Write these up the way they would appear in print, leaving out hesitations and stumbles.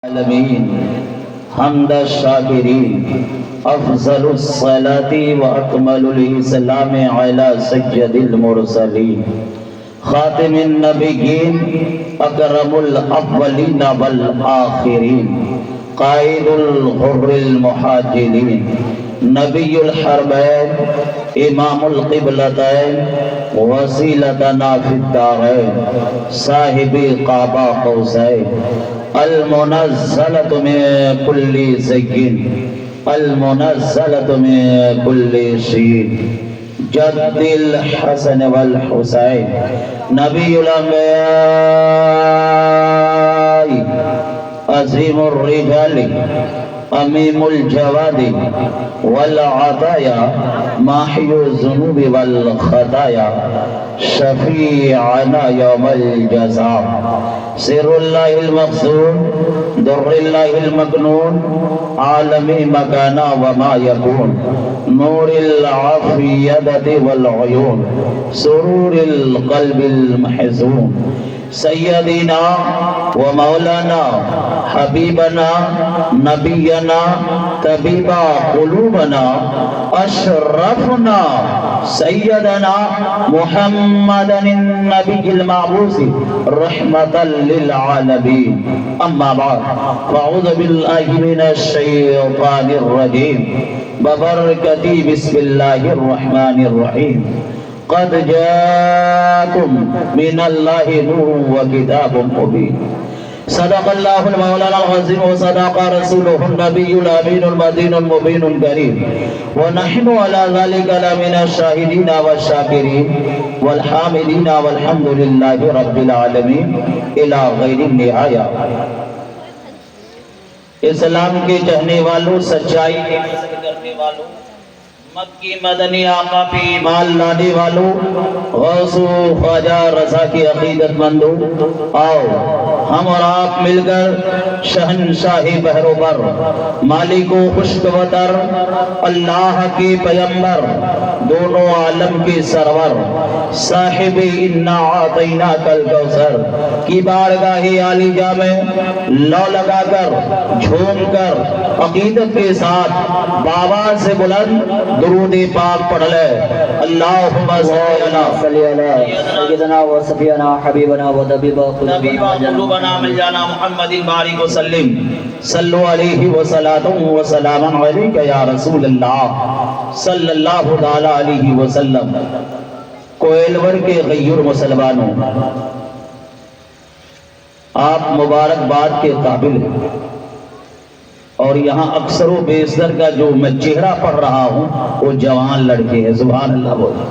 العالمين حمد الشاكرين افضل الصلاة واكمل الاسلام على سيد المرسلين خاتم النبيين اکرم الاولین والآخرین قائد الغر المحاجرین نبی الحرمین امام القبلتین وسیلتنا فی الدارین صاحب قاب قوسین المنزلۃ من کل زین المنزلۃ من کل شین جد الحسن والحسین نبی الانبیاء عظیم الرجال امیم الجواد والعطایا ماحی الذنوب والخطایا شفیعنا یوم الجزاء سر اللہ المقصود در اللہ المکنون عالمی مکانا وما یکون نور العفیدت والعیون سرور القلب المحزون سیدنا و مولانا حبیبنا نبینا طبیبا قلوبنا اشرفنا سیدنا محمد النبی المعبوس رحمتا للعالمین اما بعد فاعوذ باللہ من الشیطان الرجیم ببرکتی بسم اللہ الرحمن الرحیم قد جاءكم من الله نور وكتاب مبين صدق الله المولانا العظيم وصدق رسوله النبي الأمين المدين المبين الكريم ونحن على ذلك لمن الشاهدين والشاكرين والحامدين والحمد لله رب العالمين إلى غير النهاية اسلام کے چہنے والوں، سچائی کے نشر کرنے والوں، مکی مدنی آقا پہ ایمان لانے والوں، غوث و خواجہ رضا کی عقیدت مندوں، آؤ ہم اور آپ مل کر شہنشاہ بحر و بر، مالک و خشک وتر، اللہ کے پیمبر، دونوں عالم کے سرور، صاحب انا اعطیناک الکوثر کی بارگاہ عالی جا میں لو لگا کر، جھوم کر، عقیدت کے ساتھ بابا سے بلند درود پاک پڑھ لے۔ اللہم صلی علی سیدنا و صفینا حبیبنا و قلوبنا ملجانا محمد بارک وسلم صلو علیہ وسلام علیک یا رسول اللہ صلی اللہ تعالی علیہ وسلم۔ کوئلور کے غیور مسلمانوں، آپ مبارکباد کے قابل ہیں، اور یہاں اکثر و بیشتر کا جو میں چہرہ پڑھ رہا ہوں وہ جوان لڑکے ہیں، سبحان اللہ بولے،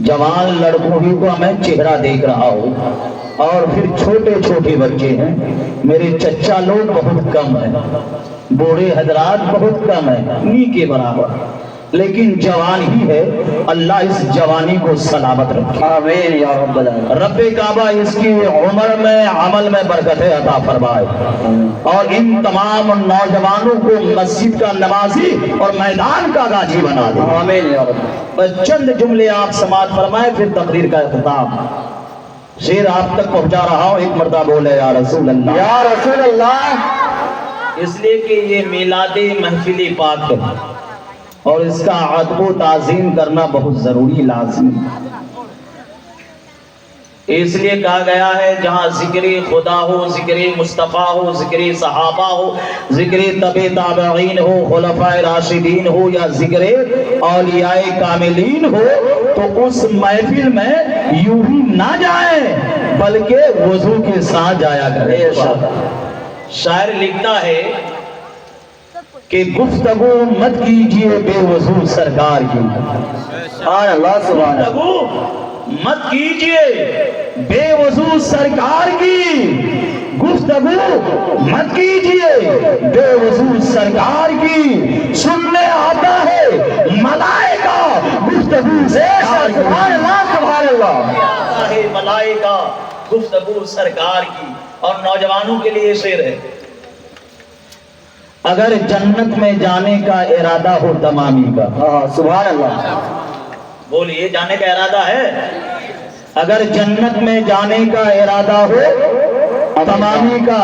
جوان لڑکوں ہی کو میں چہرہ دیکھ رہا ہوں، اور پھر چھوٹے چھوٹے بچے ہیں، میرے چچا لوگ بہت کم ہیں، بوڑھے حضرات بہت کم ہیں، نی کے برابر، لیکن جوان ہی ہے۔ اللہ اس جوانی کو سلامت رکھے، آمین یا رب العالمین۔ رب کعبہ اس کی عمر میں، عمل میں برکت عطا فرمائے، اور ان تمام نوجوانوں کو مسجد کا نمازی اور میدان کا غازی بنا دے، آمین یا رب۔ بس چند جملے آپ سماعت فرمائے، پھر تقریر کا اختتام۔ شعر آپ تک پہنچا رہا ہوں، ایک مرتبہ بولے یا رسول اللہ، یا رسول اللہ، اس لیے کہ یہ میلاد محفل پاک ہے، اور اس کا ادب و تعظیم کرنا بہت ضروری لازم ہے۔ اس لیے کہا گیا ہے جہاں ذکر خدا ہو، ذکر مصطفیٰ ہو، ذکر صحابہ ہو، ذکر تبع تابعین ہو، خلفائے راشدین ہو، یا ذکر اولیاء کاملین ہو، تو اس محفل میں یوں ہی نہ جائیں بلکہ وضو کے ساتھ جایا کریں۔ شاعر لکھتا ہے کہ گفتگو مت کیجئے بے وضو سرکار کی، اللہ سبحانہ، گفتگو مت کیجئے بے وضو سرکار کی، گفتگو مت کیجئے بے وضو سرکار کی، سننے آتا ہے ملائکہ گفتگو سرکار کی، سبحان اللہ، آتا ہے ملائکہ گفتگو سرکار کی۔ اور نوجوانوں کے لیے شعر ہے، اگر جنت میں جانے کا ارادہ ہو تمامی کا، سبحان اللہ، بولیے جانے کا ارادہ ہے، اگر جنت میں جانے کا ارادہ ہو تمامی کا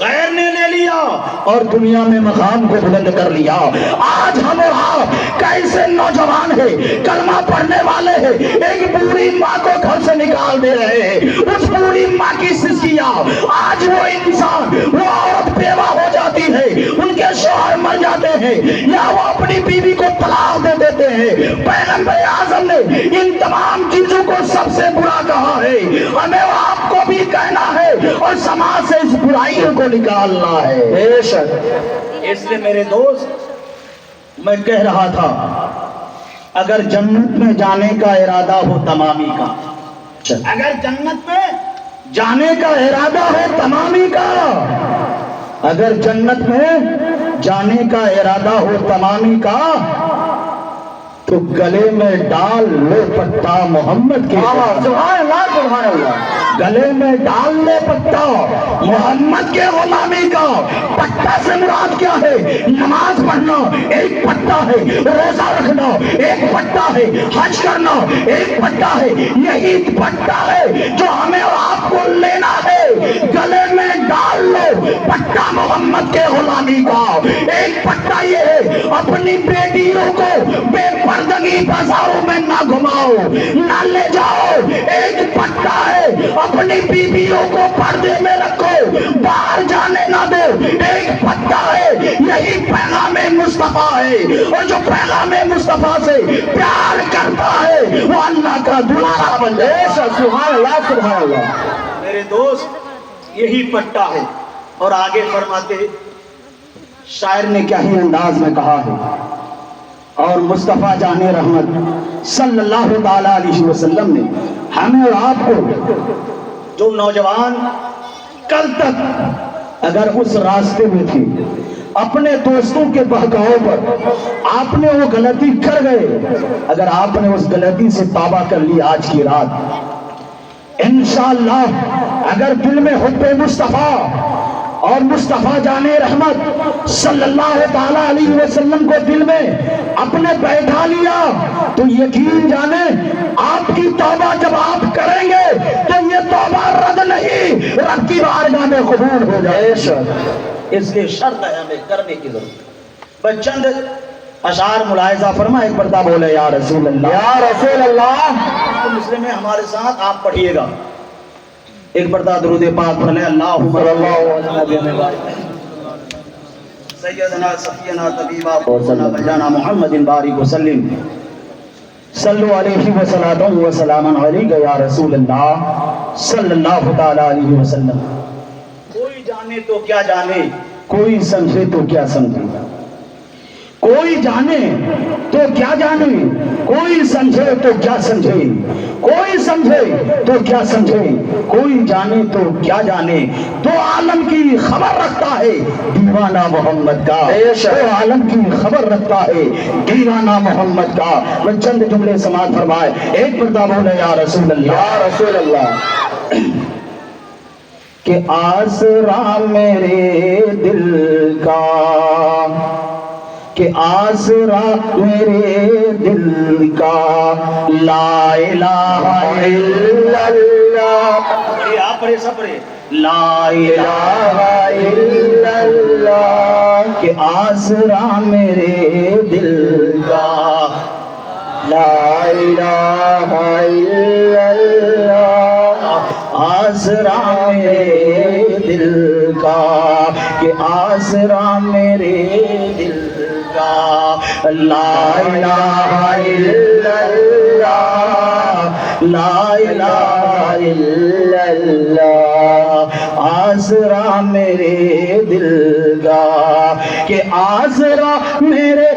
غیر نے لے لیا اور دنیا میں مقام کو بلند کر لیا۔ آج ہم اور آپ کیسے نوجوان ہیں، کلمہ پڑھنے والے ہیں، ایک بوڑھی ماں کو گھر سے نکال دے رہے ہیں، اس بوڑھی ماں کی سسکیاں، آج وہ انسان، وہ عورت بیوہ ہو جاتی ہے، ان کے شوہر مر جاتے ہیں، یا وہ اپنی بیوی کو طلاق دے دیتے ہیں۔ پیغمبر اعظم نے ان تمام چیزوں کو سب سے برا کہا ہے، ہمیں آپ کو بھی کہنا ہے اور سماج سے اس برائیوں کو نکالنا ہے۔ بے شک اس لیے میرے دوست میں کہہ رہا تھا، اگر جنت میں جانے کا ارادہ ہو تمامی کا، اگر جنت میں جانے کا ارادہ ہو تمامی کا، اگر جنت میں جانے کا ارادہ ہو تمامی کا، تو گلے میں ڈال لو پٹا محمد کے، سبحان اللہ سبحان اللہ، گلے میں ڈال لو پٹا محمد کے غلامی کا۔ پٹا سے مراد کیا ہے؟ نماز پڑھنا ایک پٹا ہے، روزہ رکھنا ایک پٹا ہے، حج کرنا ایک پٹا ہے، یہی پٹا ہے جو ہمیں اور آپ کو لینا ہے۔ گلے میں ڈال لو پٹا محمد کے غلامی کا۔ ایک پٹا یہ ہے، اپنی بیٹیوں کو بے پردگی بازاروں میں نہ گھماؤ، نہ لے جاؤ۔ ایک پٹا ہے، اپنی بیویوں کو پردے میں رکھو، باہر جانے نہ دو۔ ایک پٹا ہے، یہی پیغام مصطفیٰ ہے، اور جو پیغام مصطفیٰ سے پیار کرتا ہے وہ اللہ کا دلارا بن جائے۔ سبحان اللہ سبحان اللہ۔ میرے دوست یہی پٹا ہے۔ اور آگے فرماتے شاعر نے کیا ہی انداز میں کہا ہے، اور مصطفیٰ جان رحمت صلی اللہ تعالی علیہ وسلم نے ہمیں اور آپ کو، جو نوجوان کل تک اگر اس راستے میں تھے، اپنے دوستوں کے بہکاؤ پر آپ نے وہ غلطی کر گئے، اگر آپ نے اس غلطی سے توبہ کر لی آج کی رات، انشاءاللہ اگر دل میں حب مصطفیٰ اور مصطفیٰ جان رحمت صلی اللہ تعالی علیہ وسلم کو دل میں اپنے بیٹھا لیا، تو یقین جانیں آپ کی توبہ جب آپ کریں گے تو یہ توبہ رد نہیں، رب کی بارگاہ میں قبول ہو جائے۔ اس لیے شرط ہے ہمیں کرنے کی ضرورت۔ بس چند اشعار ملاحظہ فرما، ایک بردہ بولے یا رسول اللہ، یا رسول اللہ۔ مسلم میں ہمارے ساتھ آپ پڑھیے گا، ایک بردہ درود پاک پڑھ لیں، اللہم صلی اللہ علیہ وسلم سیدنا صفینا طبیبا قوسنا بجانا محمد بارک وسلم صلو علیہ وسلم وسلام علیک یا رسول اللہ صلی اللہ تعالی علیہ وسلم۔ کوئی جانے تو کیا جانے، کوئی سمجھے تو کیا سمجھے، کوئی جانے تو کیا جانے، کوئی سمجھے تو کیا سمجھے، کوئی سمجھے تو کیا سمجھے، کوئی جانے تو کیا جانے، تو عالم کی خبر رکھتا ہے دیوانہ محمد کا، تو عالم کی خبر رکھتا ہے دیوانہ محمد کا۔ میں چند جملے سماعت فرمائے، ایک بردہ بولے یا رسول اللہ، یا رسول اللہ، کہ آسرا میرے دل کا، کہ آسرا میرے دل کا لا الہ الا اللہ، آپ پڑھے سب پڑھے، لا الہ الا اللہ، کہ آسرا میرے دل کا لا الہ الا اللہ، آسرا میرے دل کا، کہ آسرا میرے دل کا لا الہ الا اللہ، لا الہ الا اللہ، آسرا میرے دل کا، کہ آسرا میرے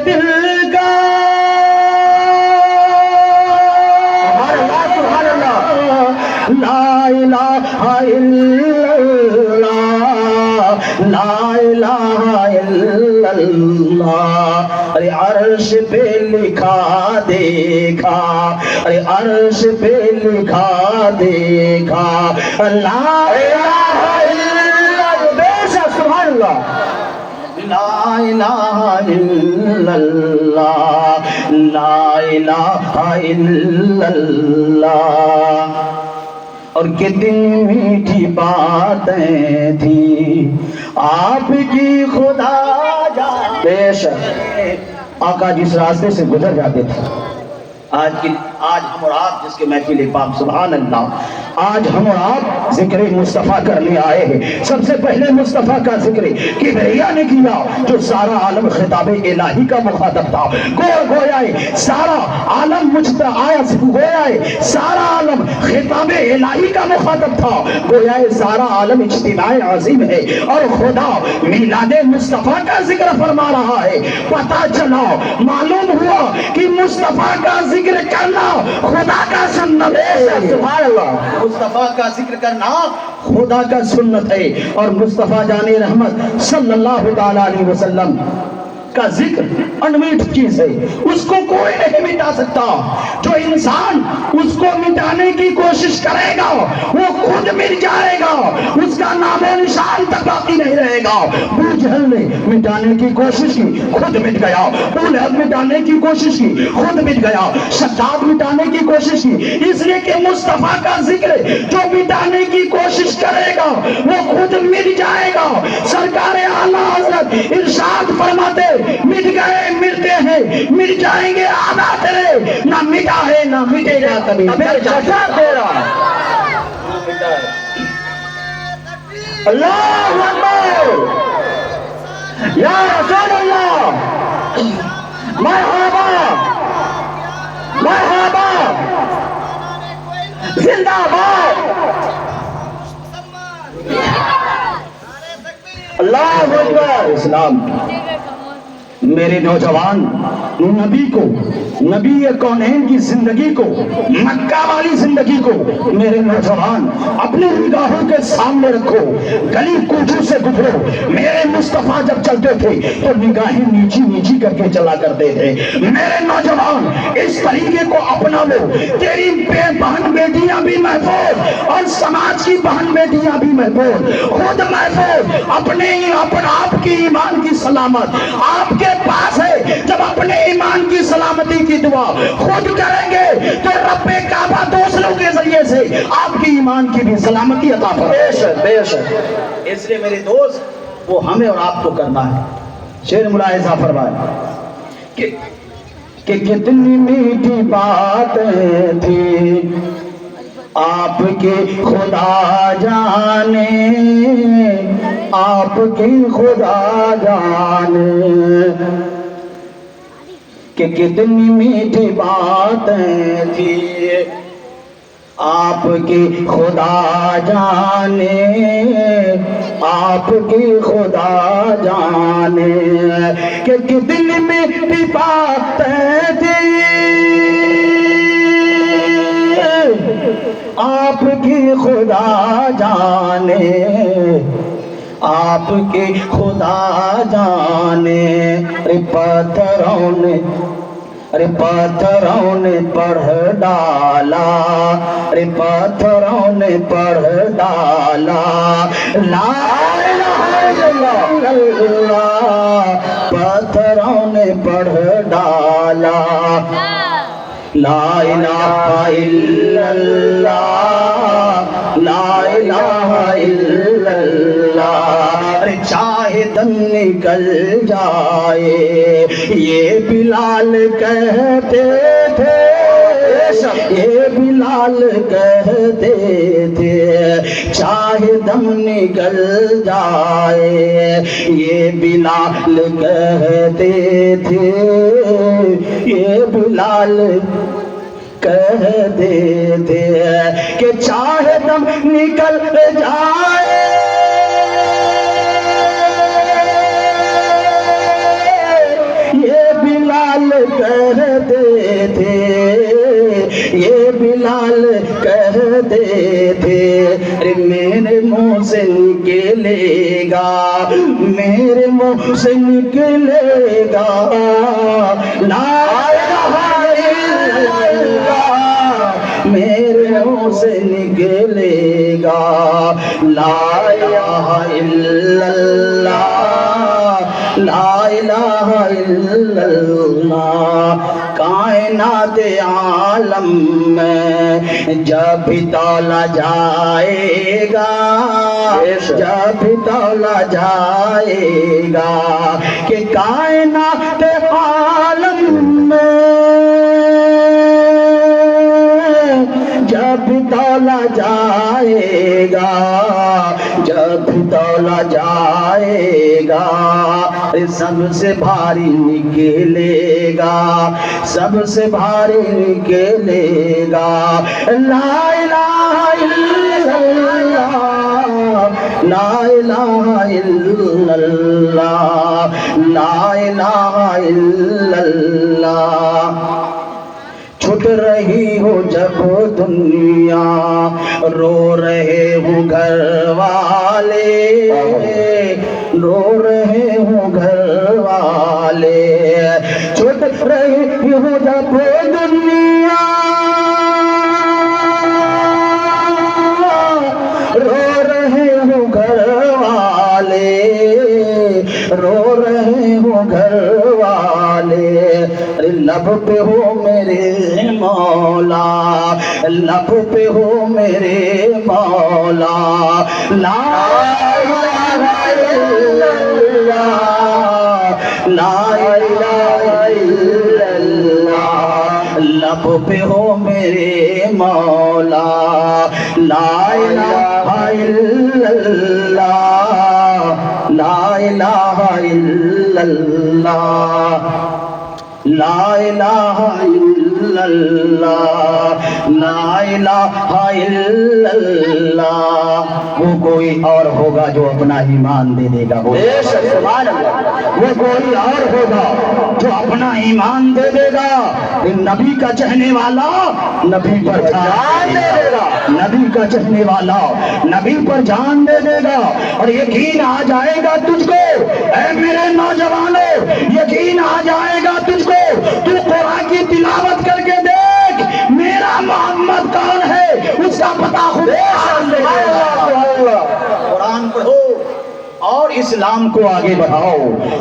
دل کا، لا الہ الا اللہ، لا الہ الا اللہ۔ ارے عرش پہ لکھا دیکھا، ارے عرش پہ لکھا دیکھا، لا الہ الا اللہ، بے شک سبحان اللہ، لا الہ الا اللہ، لا الہ الا اللہ۔ اور کتنی میٹھی باتیں تھی، آپ کی خدا جان بے شک آقا جس راستے سے گزر جاتے تھے، آج ہم اور آپ جس کے محفل پاک سبحان اللہ، آج ہم اور آپ ذکر مصطفیٰ کرنے آئے ہیں۔ سب سے پہلے مصطفیٰ کا ذکر کبریا نے کیا جو سارا عالم خطاب الہی کا مخاطب تھا۔ گویا سارا عالم گویا سارا عالم خطاب الہی کا مخاطب تھا، گویا سارا عالم اجتماع عظیم ہے اور خدا میلاد مصطفیٰ کا ذکر فرما رہا ہے۔ پتہ چلا، معلوم ہوا کہ مصطفیٰ کا ذکر کرنا خدا کا سنت ہے۔ سبحان اللہ، مصطفیٰ کا ذکر کرنا خدا کا سنت ہے، اور مصطفیٰ جان رحمت صلی اللہ تعالی علیہ وسلم کا ذکر انمیٹ چیز ہے، اس کو کوئی نہیں مٹا سکتا۔ جو انسان اس کو مٹانے کی کوشش کرے گا وہ خود مٹ جائے گا، اس کا نام و نشان تک باقی نہیں رہے گا۔ ابو جہل نے مٹانے کی کوشش کی، خود مٹ گیا۔ ابو لہب مٹانے کی کوشش کی، خود مٹ گیا۔ شداد مٹانے کی کوشش کی، اس لیے کہ مصطفیٰ کا ذکر جو مٹانے کی کوشش کرے گا وہ خود مٹ جائے گا۔ سرکار اعلیٰ حضرت ارشاد فرماتے، مٹ گئے ملتے ہیں، مٹ جائیں گے آدھا تیرے، نہ مٹا ہے نہ مٹے گا کبھی تیرا۔ اللہ اکبر، یا رسول اللہ، مرحبا مرحبا، زندہ باد، اللہ اکبر۔ اسلام میرے نوجوان نبی کو، نبی کونین کی زندگی کو، مکہ والی زندگی کو میرے نوجوان اپنی نگاہوں کے سامنے رکھو۔ گلی کوچوں سے گزرو، میرے مصطفیٰ جب چلتے تھے تو نگاہیں نیچی نیچی کر کے چلا کرتے تھے۔ میرے نوجوان اس طریقے کو اپنا لو، تیری بہن بیٹیاں بھی محفوظ اور سماج کی بہن بیٹیاں بھی محفوظ، خود محفوظ، اپنے آپ کی ایمان کی سلامت آپ کے پاس ہے۔ جب اپنے ایمان کی سلامتی کی دعا خود کریں گے تو رب کعبہ دوسروں کے ذریعے سے آپ کی ایمان کی بھی سلامتی عطا فرمائے۔ بے شک، اس لیے میرے دوست وہ ہمیں اور آپ کو کرنا ہے۔ شعر ملاحظہ فرمائے کہ کتنی میٹھی باتیں تھی آپ کے خدا جانے، آپ کی خدا جانے، کہ کتنی میٹھی باتیں تھی آپ کی خدا جانے، آپ کی خدا جانے، کہ کتنی میٹھی باتیں تھی آپ کی خدا جانے، آپ کی خدا جانے۔ پتھروں نے پڑھ ڈالا، پتھروں نے پڑھ ڈالا، لا الہ الا اللہ، پتھروں نے پڑھ ڈالا، لا الہ الا اللہ، لا الہ الا اللہ۔ چاہے دم نکل جائے یہ بلال کہتے تھے، یہ بلال کہتے تھے، چاہے دم نکل جائے یہ بلال کہتے تھے، یہ بلال کہتے تھے، کہ چاہے دم نکل جائے یہ بلال کہتے تھے، یہ بلال کہتے تھے، میرے منہ سے نکلے گا، میرے منہ سے نکلے گا، لا الہ الا اللہ، میرے منہ سے نکلے گا، لا الہ الا اللہ، لا الہ الا اللہ۔ کائنات عالم میں جب بھی تولا جائے گا، جب بھی تولا جائے گا کہ کائنات عالم میں جب تولا جائے گا، جب تولا جائے گا، سب سے بھاری نکلے گا، سب سے بھاری نکلے گا۔ لا الہ الا اللہ، لا الہ الا اللہ، لا الہ الا اللہ۔ چھٹ رہی ہو جب دنیا، رو رہے ہوں گھر والے، رو رہے ہوں گھر والے، چھٹ رہی ہو جب دنیا، رو رہے ہوں گھر والے، رو رہے ہوں گھر والے، لب پہ ہو میرے مولا، لب پہ ہو میرے مولا، لا الہ الا اللہ، لا الہ الا اللہ، لب پہ ہو میرے مولا، لا الہ الا اللہ، لا الہ الا اللہ، لا الہ الا اللہ، لا الہ الا اللہ۔ وہ کوئی اور ہوگا جو اپنا ایمان دے دے گا، سبحان اللہ، وہ کوئی اور ہوگا جو اپنا ایمان دے دے گا۔ نبی کا چہنے والا نبی پر جان دے دے گا، نبی کا چہنے والا نبی پر جان دے دے گا، اور یقین آ جائے گا تجھ کو اے میرے نوجوانوں، یقین آ جائے گا تجھ کو، تو قرآن کی تلاوت کر کے دیکھ میرا محمد کون ہے، اس کا پتہ قرآن پڑھو اور اسلام کو آگے بڑھاؤ،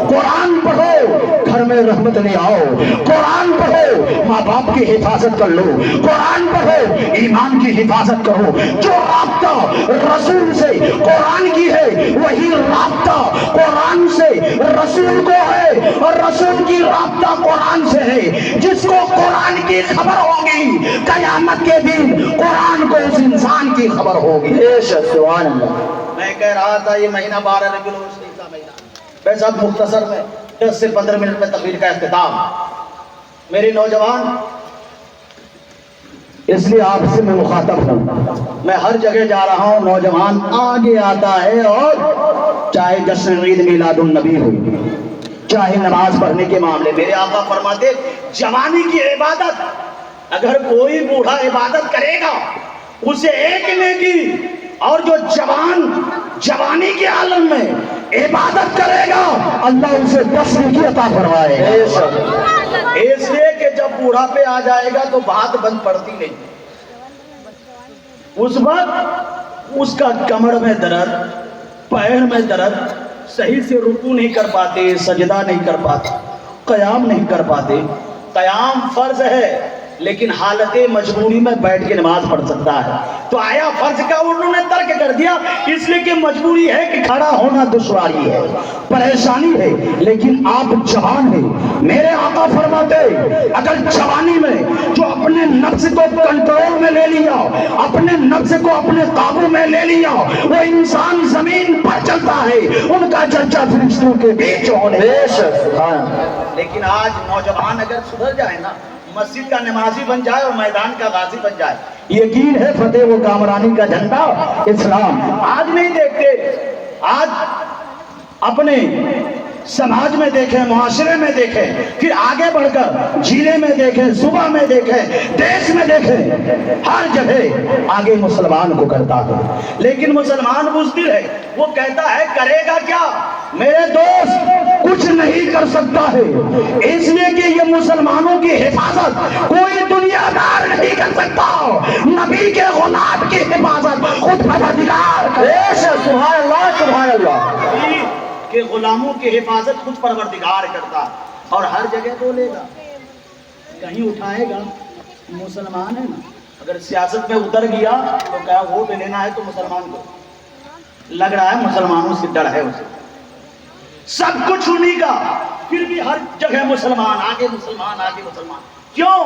قرآن پڑھو گھر میں رحمت لے آؤ، قرآن پڑھو ماں باپ کی حفاظت کر لو، قرآن پڑھو ایمان کی حفاظت کرو۔ جو رابطہ رسول سے قرآن کی ہے وہی رابطہ قرآن سے رسول کو ہے، اور رسول کی رابطہ قرآن سے ہے۔ جس کو قرآن کی خبر ہوگی قیامت کے دن قرآن کو اس انسان کی خبر ہوگی۔ سبحان اللہ۔ میں کہہ رہا تھا یہ مہینہ 12 ربیع الاول کا مہینہ، ویسے اب مختصر میں 10 سے 15 منٹ میں تقریر کا اختتام۔ میری نوجوان، اس لیے آپ سے میں مخاطب ہوں، میں ہر جگہ جا رہا ہوں، نوجوان آگے آتا ہے، اور چاہے جشن عید میلاد النبی ہو، چاہے نماز پڑھنے کے معاملے، میرے آقا فرماتے جوانی کی عبادت اگر کوئی بوڑھا عبادت کرے گا اسے ایک نیکی، اور جو جوانی کے عالم میں عبادت کرے گا اللہ اسے 10 نیکی عطا فرمائے گا۔ اس لیے کہ جب بوڑھا پہ آ جائے گا تو بات بند پڑتی نہیں، اس وقت اس کا کمر میں درد، پیر میں درد، صحیح سے رکوع نہیں کر پاتے، سجدہ نہیں کر پاتے، قیام نہیں کر پاتے۔ قیام فرض ہے لیکن حالت مجبوری میں بیٹھ کے نماز پڑھ سکتا ہے، تو آیا فرض کا انہوں نے ترک کر دیا، اس لیے کہ مجبوری ہے کہ کھڑا ہونا دشواری ہے، پریشانی ہے، لیکن آپ جوان ہیں۔ میرے آقا فرماتے اگر جوانی میں جو اپنے نفس کو کنٹرول میں لے لیا، اپنے نفس کو اپنے قابو میں لے لیا، وہ انسان زمین پر چلتا ہے، ان کا چرچا فرشتوں کے بیچ ہونے۔ لیکن آج نوجوان اگر سدھر جائے نا، مسجد کا نمازی بن جائے اور میدان کا غازی بن جائے، یقین ہے فتح و کامرانی کا جھنڈا اسلام آج نہیں دیکھتے۔ آج اپنے سماج میں دیکھیں، معاشرے میں دیکھیں، پھر آگے بڑھ کر ضلع میں دیکھیں، صوبہ میں دیکھیں، دیش میں دیکھیں، ہر جگہ آگے مسلمان کو کرتا ہے، لیکن مسلمان بزدل ہے، وہ کہتا ہے کرے گا کیا؟ میرے دوست کچھ نہیں کر سکتا ہے، اس لیے کہ یہ مسلمانوں کی حفاظت کوئی دنیا دار نہیں کر سکتا، نبی کے غلام کی حفاظت خود پروردگار کرے۔ سبحان اللہ، سبحان اللہ۔ کہ غلاموں کی حفاظت خود پروردگار کرتا اور ہر جگہ بولے گا، کہیں اٹھائے گا، مسلمان ہے نا، اگر سیاست میں اتر گیا تو کیا ووٹ لینا ہے تو مسلمان کو لگ رہا ہے مسلمانوں سے ڈر ہے اسے، سب کچھ انہیں کا، پھر بھی ہر جگہ مسلمان آگے، مسلمان آگے، مسلمان کیوں؟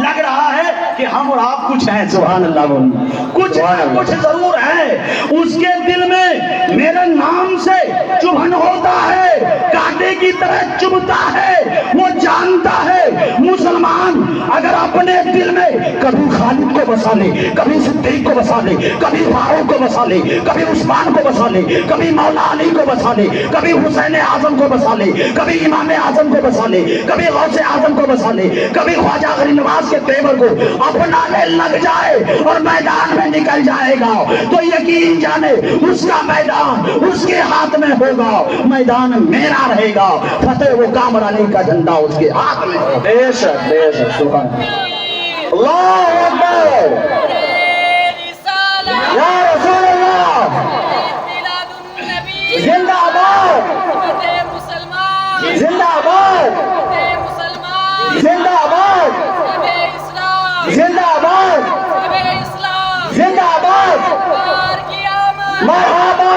لگ رہا ہے کہ ہم اور آپ کچھ ہیں، سبحان اللہ بولیں، کچھ ضرور ہے، اس کے دل میں میرے نام سے چبھن ہوتا ہے، کانٹے کی طرح چبھتا ہے، وہ جانتا ہے مسلمان اگر اپنے دل میں کبھی خالد کو بسا لے، کبھی صدیق کو بسا لے، کبھی فاروق کو بسا لے، کبھی عثمان کو بسا لے، کبھی مولا علی کو بسا لے، کبھی حسین اعظم کو بسا لے، کبھی امام اعظم کو بسا لے، کبھی غوث اعظم کو بسا لے، کبھی خواجہ غریب نواز کے تیور کو اپنانے لگ جائے اور میدان میں نکل جائے گا تو یقین جانے اس کا میدان اس کے ہاتھ میں ہوگا، میدان میرا رہے گا، فتح وہ کامر علی کا جھنڈا اس کے ہاتھ میں ہوگا۔ بے شک بے شک، سبحان اللہ اکبر، یا رسول اللہ، زندہ آباد، زندہ آباد، زندہ آباد، زندہ آباد، زندہ آباد، مرحبا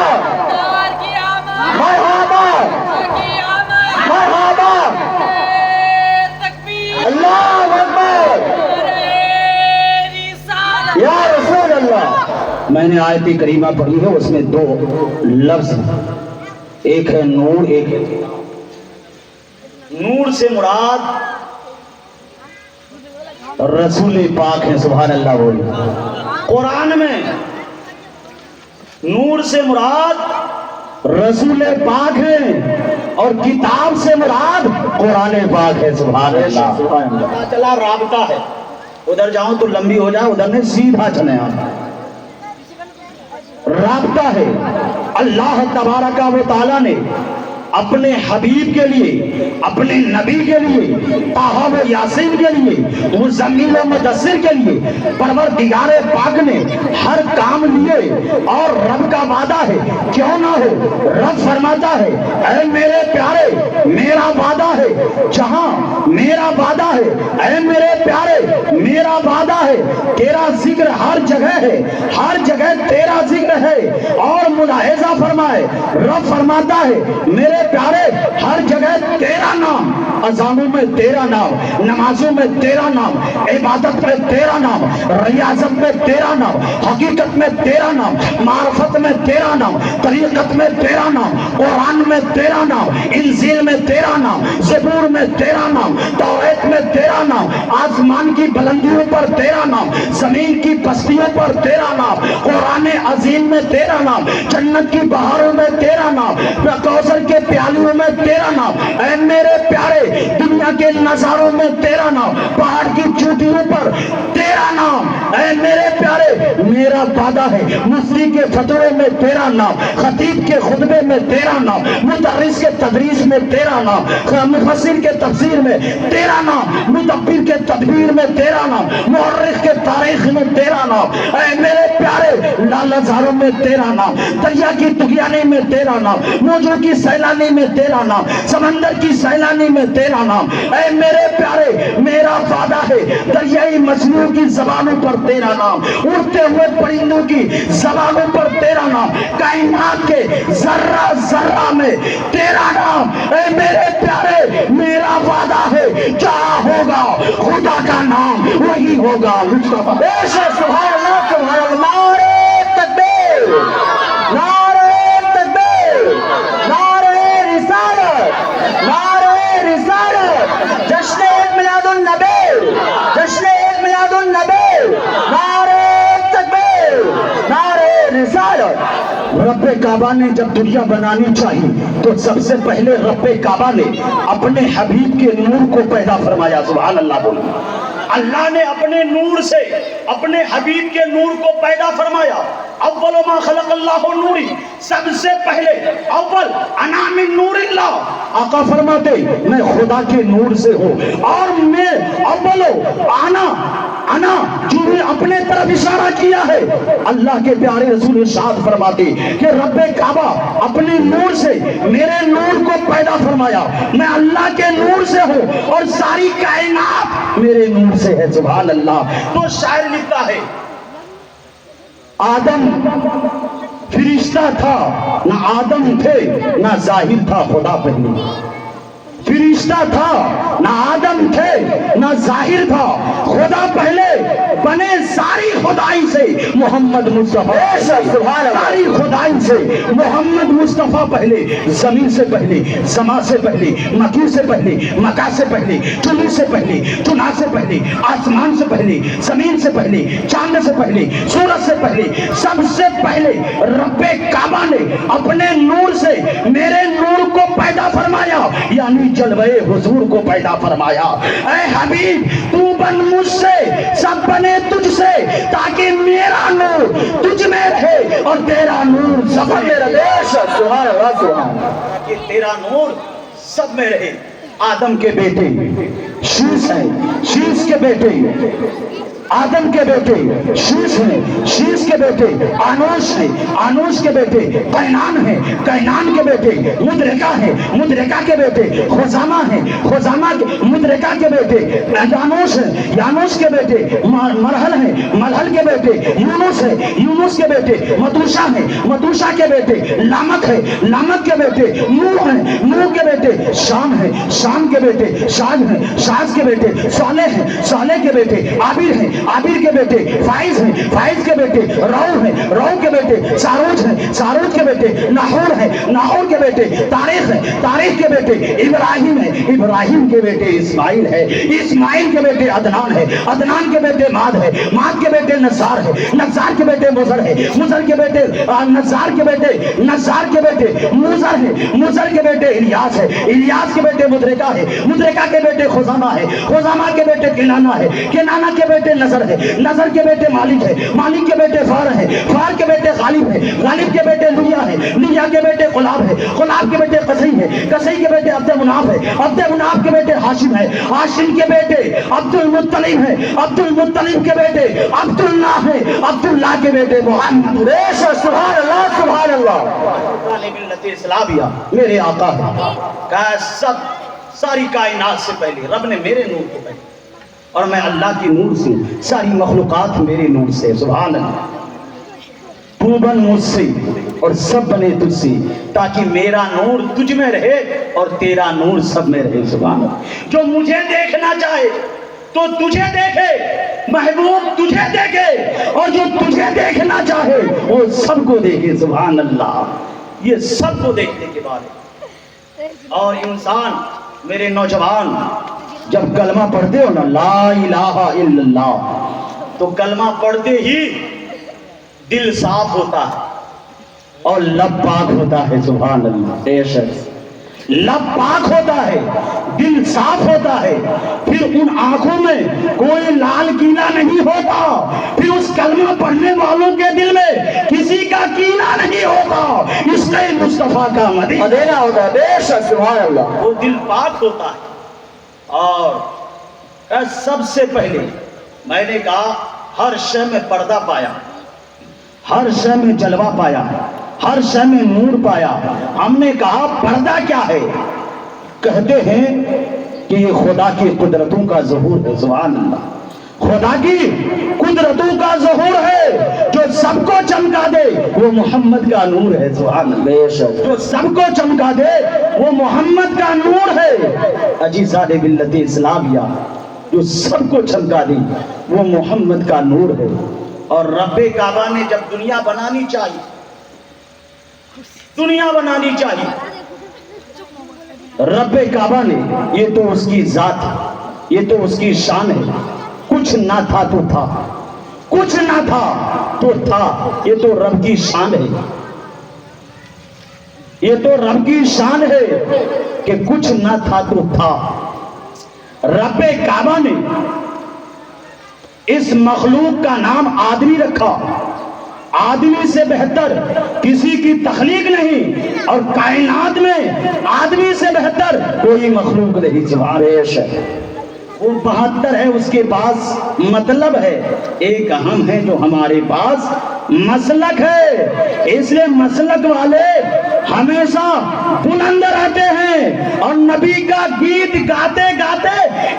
مرحبا مرحبا، اللہ اکبر، یا رسول اللہ۔ میں نے آیت کریمہ پڑھی ہے، اس میں دو لفظ، ایک ہے نور، ایک ہے نور سے مراد رسول پاک ہے، سبحان اللہ بولے۔ قرآن میں نور سے مراد رسول پاک ہے اور کتاب سے مراد قرآن پاک ہے، سبحان اللہ۔ پتا چلا رابطہ ہے، ادھر جاؤں تو لمبی ہو جائے، ادھر نے سیدھا چلے آنا، رابطہ ہے۔ اللہ تبارک و تعالیٰ نے اپنے حبیب کے لیے، اپنے نبی کے لیے، طٰہٰ و یاسین کے لیے، مزمل و مدثر کے لیے پروردگار پاک نے ہر کام لیے، اور رب کا وعدہ ہے کیوں نہ ہو، رب فرماتا ہے اے میرے پیارے میرا وعدہ ہے، جہاں میرا وعدہ ہے اے میرے پیارے میرا وعدہ ہے، تیرا ذکر ہر جگہ ہے، ہر جگہ تیرا ذکر ہے، اور ملاحظہ فرمائے رب فرماتا ہے میرے پیارے ہر جگہ تیرا نام، اذانوں میں تیرا نام، نمازوں میں تیرا نام، عبادت میں تیرا نام، ریاضت میں تیرا نام، حقیقت میں تیرا نام، معرفت میں تیرا نام، طریقت میں تیرا نام، قرآن میں تیرا نام، انجیل میں تیرا نام، زبور میں تیرا نام، توریت میں تیرا نام، آسمان کی بلندیوں پر تیرا نام، زمین کی پستیوں پر تیرا نام، قرآن عظیم میں تیرا نام، جنت کی بہاروں میں تیرا نام، کوثر کے پیالیوں میں تیرا نام، اے میرے پیارے دنیا کے نظاروں میں تیرا نام، پہاڑ کی چوٹیوں پر تیرا نام، اے میرے پیارے میرا وعدہ ہے مفتی کے فتوے میں تیرا نام، خطیب کے خطبے میں تیرا نام، مدرس کے تدریس میں تیرا نام، مفسر کے تفسیر میں تیرا نام، مدبر کے تدبیر میں تیرا نام، مورخ کے تاریخ میں تیرا نام، اے میرے پیارے لال ہزاروں میں تیرا نام، دریا کی تغیانی میں تیرا نام، موجوں کی سیلانی میں تیرا نام، سمندر کی سیلانی میں تیرا نام، اے میرے پیارے میرا وعدہ ہے دریائی مچھلیوں کی زبانوں پر تیرا نام، اڑتے ہوئے پرندوں کی زبانوں پر تیرا نام، کائنات کے ذرہ ذرہ میں تیرا نام، اے میرے پیارے میرا وعدہ ہے جہاں ہوگا خدا کا نام وہی ہوگا مصطفیٰ۔ سبحان اللہ سبحان اللہ، نعرہ تکبیر، نعرہ تکبیر، نعرہ رسالت، نعرہ رسالت، جشن عید میلاد النبی، جشن عید میلاد النبی، نعرہ تکبیر، نعرہ رسالت۔ رب کعبہ نے جب دنیا بنانی چاہی تو سب سے پہلے رب کعبہ نے اپنے حبیب کے نور کو پیدا فرمایا، سبحان اللہ بولے۔ اللہ نے اپنے نور سے اپنے حبیب کے نور کو پیدا فرمایا، اول ما خلق اللہ نوری، سب سے پہلے اول انا من نور اللہ، آقا فرماتے میں خدا کے نور سے ہوں، اور میں اولو انا انا جو بھی اپنے طرف اشارہ کیا ہے، اللہ کے پیارے رسول ارشاد فرماتے کہ رب کعبہ اپنے نور سے میرے نور کو پیدا فرمایا، میں اللہ کے نور سے ہوں اور ساری کائنات میرے نور سے ہے، سبحان اللہ۔ تو شاعر لکھتا ہے آدم فرشتہ تھا، نہ آدم تھے نہ ظاہر تھا خدا پہلے، فرشتہ تھا نہ آدم تھے نہ ظاہر تھا خدا پہلے، بنے ساری خدائی سے محمد مصطفیٰ، ساری خدائی سے محمد مصطفیٰ پہلے، زمین سے پہلے، سما سے پہلے، مکی سے پہلے، مکہ سے پہلے، چنی سے پہلے، چنا سے پہلے، آسمان سے پہلے، زمین سے پہلے، چاند سے پہلے، سورج سے پہلے، سب سے پہلے رب کعبہ نے اپنے نور سے میرے نور کو پیدا فرمایا، یعنی جلوے حضور کو پیدا فرمایا۔ اے حبیب تو بن مجھ سے، سب بنے تجھ سے، تاکہ میرا نور تجھ میں رہے اور تیرا نور سب میں رہے، سبحان اللہ، سبحان اللہ، تاکہ تیرا نور سب میں رہے۔ آدم کے بیٹے شیش ہیں، شیش کے بیٹے آدم کے بیٹے شیش ہیں، شیش کے بیٹے آنوش ہیں، آنوش کے بیٹے قینان ہیں، قینان کے بیٹے مدرکہ ہیں، مدرکہ کے بیٹے خزامہ ہیں، خزامہ مدرکہ کے بیٹے یانوش ہیں، یانوش کے بیٹے مرحل ہیں، مرحل کے بیٹے یونس ہیں، یونس کے بیٹے مدوشہ ہیں، مدوشہ کے بیٹے لامک ہیں، لامک کے بیٹے نوح ہیں، نوح کے بیٹے شام ہیں، شام کے بیٹے شاج ہیں، شاج کے بیٹے صالح ہیں، صالح کے بیٹے عابر ہیں، عابر کے بیٹے فائز ہیں، فائز کے بیٹے رو ہیں، رو کے بیٹے ساروج ہیں، ساروج کے بیٹے ناہور ہیں، ناہور کے بیٹے تاریخ ہیں، تاریخ کے بیٹے ابراہیم ہیں، ابراہیم کے بیٹے اسماعیل ہے، اسماعیل کے بیٹے عدنان ہے، عدنان کے بیٹے ماد ہے، ماد کے بیٹے نزار ہے، نزار کے بیٹے مزر ہے، مزر کے بیٹے نزار کے بیٹے نزار کے بیٹے مزر ہے، مزر کے بیٹے الیاس ہے، الیاس کے بیٹے مدرکہ ہے، مدرکہ کے بیٹے خزامہ ہے، خزامہ کے بیٹے کنانہ ہے، کنانہ کے بیٹے نظر ہے، نظر کے بیٹے مالک ہے، مالک کے بیٹے فار ہے، فار کے بیٹے غالب ہے، غالب کے بیٹے لیا ہے، لیا کے بیٹے غلاب ہے، غلاب کے بیٹے قصی ہے، قصی کے بیٹے عبد مناف ہے، عبد مناف کے بیٹے ہاشم ہے، ہاشم کے بیٹے عبد المطلب ہے، عبد المطلب کے بیٹے عبداللہ ہے، عبداللہ کے بیٹے محمد، سبحان اللہ، سبحان اللہ، ملت اسلامیہ میرے آقا ہے، کہ سب ساری کائنات سے پہلے رب نے میرے نور کو پہلے، اور میں اللہ کی نور سے، ساری مخلوقات میرے نور سے، سبحان اللہ۔ تو بن مجھ سے اور سب بنے تجھ سے، تاکہ میرا نور تجھ میں رہے اور تیرا نور سب میں رہے، سبحان اللہ۔ جو مجھے دیکھنا چاہے تو تجھے دیکھے، محبوب تجھے دیکھے، اور جو تجھے دیکھنا چاہے وہ سب کو دیکھے، سبحان اللہ۔ یہ سب کو دیکھنے کے بعد ہے۔ اور انسان میرے نوجوان جب کلمہ پڑھتے ہو نا لا الہ الا اللہ، تو کلمہ پڑھتے ہی دل صاف ہوتا ہے اور لب پاک ہوتا ہے، سبحان اللہ، بے شک لب پاک ہوتا ہے، دل صاف ہوتا ہے، پھر ان آنکھوں میں کوئی لال کینا نہیں ہوتا، پھر اس کلمہ پڑھنے والوں کے دل میں کسی کا کینا نہیں ہوتا، اس لیے مصطفیٰ کا مدینہ ہوتا ہے، بے شک سبحان اللہ، وہ دل پاک ہوتا ہے۔ اور سب سے پہلے میں نے کہا ہر شے میں پردہ پایا، ہر شے میں جلوہ پایا، ہر شے میں نور پایا۔ ہم نے کہا پردہ کیا ہے؟ کہتے ہیں کہ یہ خدا کی قدرتوں کا ظہور ہے، سبحان اللہ، خدا کی قدرتوں کا ظہور ہے، جو سب کو چمکا دے وہ محمد کا نور ہے، سبحان اللہ، جو سب کو چمکا دے وہ محمد کا نور ہے۔ عزیزان ملت اسلامیہ، جو سب کو چمکا دے وہ محمد کا نور ہے۔ اور رب کعبہ نے جب دنیا بنانی چاہیے، دنیا بنانی چاہیے، رب کعبہ نے، یہ تو اس کی ذات ہے، یہ تو اس کی شان ہے، کچھ نہ تھا تو تھا، کچھ نہ تھا تو تھا، یہ تو رب کی شان ہے، یہ تو رب کی شان ہے کہ کچھ نہ تھا تو تھا۔ رب کعبہ نے اس مخلوق کا نام آدمی رکھا، آدمی سے بہتر کسی کی تخلیق نہیں، اور کائنات میں آدمی سے بہتر کوئی مخلوق نہیں، سبحان اللہ، وہ 72 ہے اس کے پاس مطلب ہے، ایک ہم ہے جو ہمارے پاس مسلک ہے۔ اس لیے مسلک والے ہمیشہ بلند رہتے ہیں اور نبی کا گیت گاتے گاتے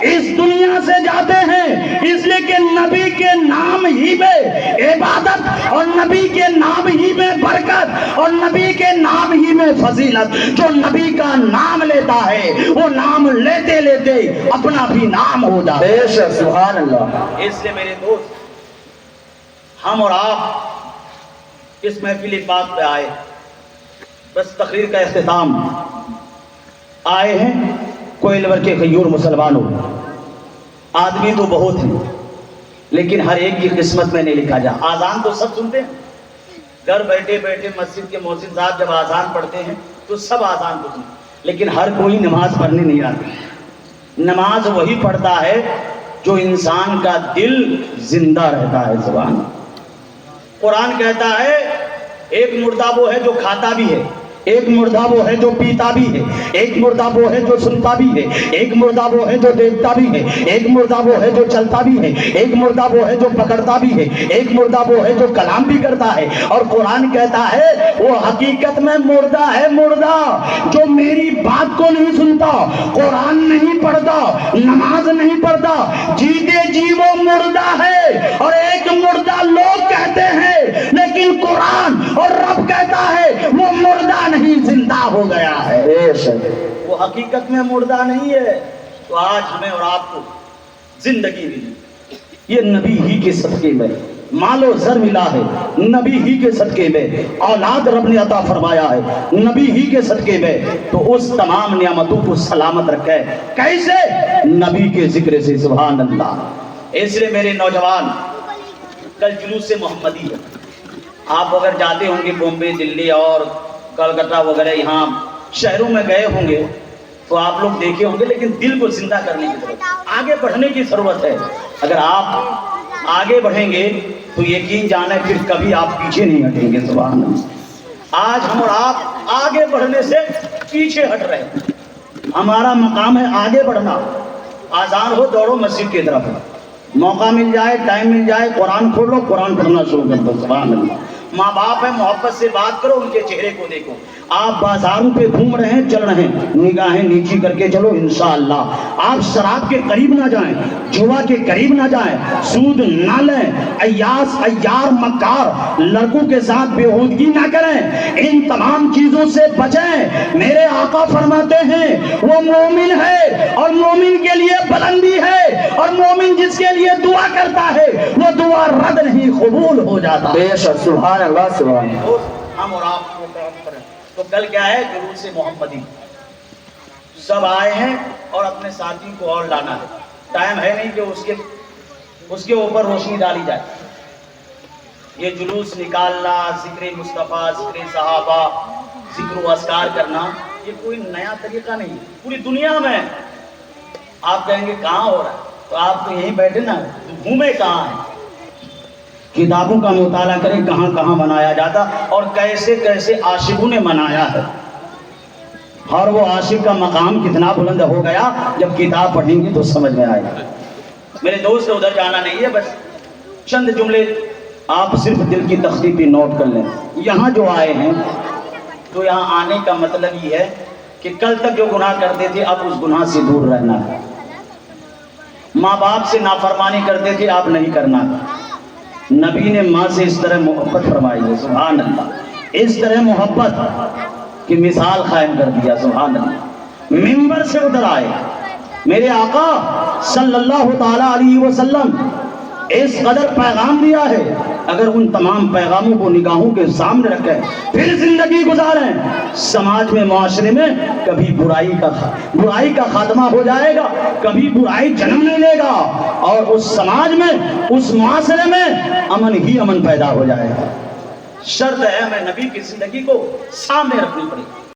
اس دنیا سے جاتے ہیں، اس لیے کہ نبی کے نام ہی میں عبادت اور نبی کے نام ہی میں برکت اور نبی کے نام ہی میں فضیلت۔ جو نبی کا نام لیتا ہے وہ نام لیتے لیتے اپنا بھی نام ہو جاتا ہے۔ بے شک، سبحان اللہ۔ اس لیے میرے دوست، ہم اور آپ اس محفل پاک پہ آئے، بس تقریر کا اختتام، آئے ہیں کوئلور کے غیور مسلمانوں۔ آدمی تو بہت ہیں لیکن ہر ایک کی قسمت میں نہیں لکھا جا۔ آزان تو سب سنتے ہیں، گھر بیٹھے بیٹھے مسجد کے مؤذن صاحب جب آزان پڑھتے ہیں تو سب آزان کو سنتے ہیں، لیکن ہر کوئی نماز پڑھنے نہیں آتی۔ نماز وہی پڑھتا ہے جو انسان کا دل زندہ رہتا ہے۔ زبان قرآن کہتا ہے ایک مردہ وہ ہے جو کھاتا بھی ہے، ایک مردہ وہ ہے جو پیتا بھی ہے، ایک مردہ وہ ہے جو سنتا بھی ہے، ایک مردہ وہ ہے جو دیکھتا بھی ہے، ایک مردہ وہ ہے جو چلتا بھی ہے، ایک مردہ وہ ہے جو پکڑتا بھی ہے، ایک مردہ وہ ہے جو کلام بھی کرتا ہے۔ اور قرآن کہتا ہے وہ حقیقت میں مردہ ہے، مردہ جو میری بات کو نہیں سنتا، قرآن نہیں پڑھتا، نماز نہیں پڑھتا، جیتے جی وہ مردہ ہے۔ اور ایک مردہ لوگ کہتے ہیں لیکن قرآن اور رب کہتا ہے وہ مردہ نہیں، زندہ ہو گیا ہے۔ بے شک، وہ حقیقت میں مردہ نہیں ہے۔ تو آج ہمیں اور آپ کو زندگی ملی، یہ نبی ہی کے صدقے میں مال و زر ملا ہے، نبی ہی کے صدقے میں اولاد رب نے عطا فرمایا ہے، نبی ہی کے صدقے میں۔ تو اس تمام نعمتوں کو سلامت رکھے، کیسے؟ نبی کے ذکر سے۔ سبحان اللہ۔ اس لیے میرے نوجوان، کل جلوس محمدی ہے، آپ اگر جاتے ہوں گے بمبئی، دلی اور کلکتہ وغیرہ یہاں شہروں میں گئے ہوں گے تو آپ لوگ دیکھے ہوں گے، لیکن دل کو زندہ کرنے کی ضرورت، آگے بڑھنے کی ضرورت ہے۔ اگر آپ آگے بڑھیں گے تو یقین جانے پھر کبھی آپ پیچھے نہیں ہٹیں گے۔ سبحان اللہ۔ آج ہم اور آپ آگے بڑھنے سے پیچھے ہٹ رہے ہیں۔ ہمارا مقام ہے آگے بڑھنا۔ آزان ہو دوڑو مسجد کی طرف، موقع مل جائے، ٹائم مل جائے، قرآن کھولو، قرآن پڑھنا شروع کر دو۔ سبحان اللہ۔ ماں باپ ہے، محبت سے بات کرو، ان کے چہرے کو دیکھو۔ آپ بازاروں پہ گھوم رہے ہیں، چل رہے ہیں، نگاہیں نیچی کر کے چلو انشاءاللہ۔ آپ شراب کے قریب نہ جائیں، جوا کے قریب نہ جائیں، سود نہ لیں، عیاس عیار مکار لڑکوں کے ساتھ بےہودگی نہ کریں، ان تمام چیزوں سے بچیں۔ میرے آقا فرماتے ہیں وہ مومن ہے اور مومن کے لیے بلندی ہے، اور مومن جس کے لیے دعا کرتا ہے وہ دعا رد نہیں، قبول ہو جاتا ہے۔ بے شک، سبحان اللہ، سبحان اللہ۔ ہم اور آپ کو کام کریں تو کل کیا ہے؟ جلوس محمدی، سب آئے ہیں اور اپنے ساتھی کو اور لانا ہے۔ ٹائم ہے نہیں کہ اس کے اوپر روشنی ڈالی جائے۔ یہ جلوس نکالنا، ذکر مصطفیٰ، ذکر صحابہ، ذکر و اذکار کرنا، یہ کوئی نیا طریقہ نہیں۔ پوری دنیا میں آپ کہیں گے کہاں ہو رہا ہے تو آپ تو یہیں بیٹھے نا، گھومے کہاں ہیں؟ کتابوں کا مطالعہ کریں کہاں کہاں منایا جاتا اور کیسے کیسے عاشقوں نے منایا ہے، اور وہ عاشق کا مقام کتنا بلند ہو گیا، جب کتاب پڑھیں گے تو سمجھ میں آئے گا۔ میرے دوست ادھر جانا نہیں ہے، بس چند جملے آپ صرف دل کی تختی پہ نوٹ کر لیں۔ یہاں جو آئے ہیں تو یہاں آنے کا مطلب یہ ہے کہ کل تک جو گناہ کرتے تھے اب اس گناہ سے دور رہنا ہے، ماں باپ سے نافرمانی کرتے تھے اب نہیں کرنا ہے۔ نبی نے ماں سے اس طرح محبت فرمائی ہے، سبحان اللہ، اس طرح محبت کی مثال قائم کر دیا، سبحان اللہ۔ منبر سے ادھر آئے میرے آقا صلی اللہ تعالی علیہ وسلم، اس قدر پیغام دیا ہے، اگر ان تمام پیغاموں کو نگاہوں کے سامنے رکھیں پھر زندگی گزاریں، سماج میں، معاشرے میں کبھی برائی کا خاتمہ ہو جائے گا، کبھی برائی جنم نہیں لے گا، اور اس سماج میں، اس معاشرے میں امن ہی امن پیدا ہو جائے گا۔ شرط ہے ہمیں نبی کی زندگی کو سامنے رکھنی پڑے گی۔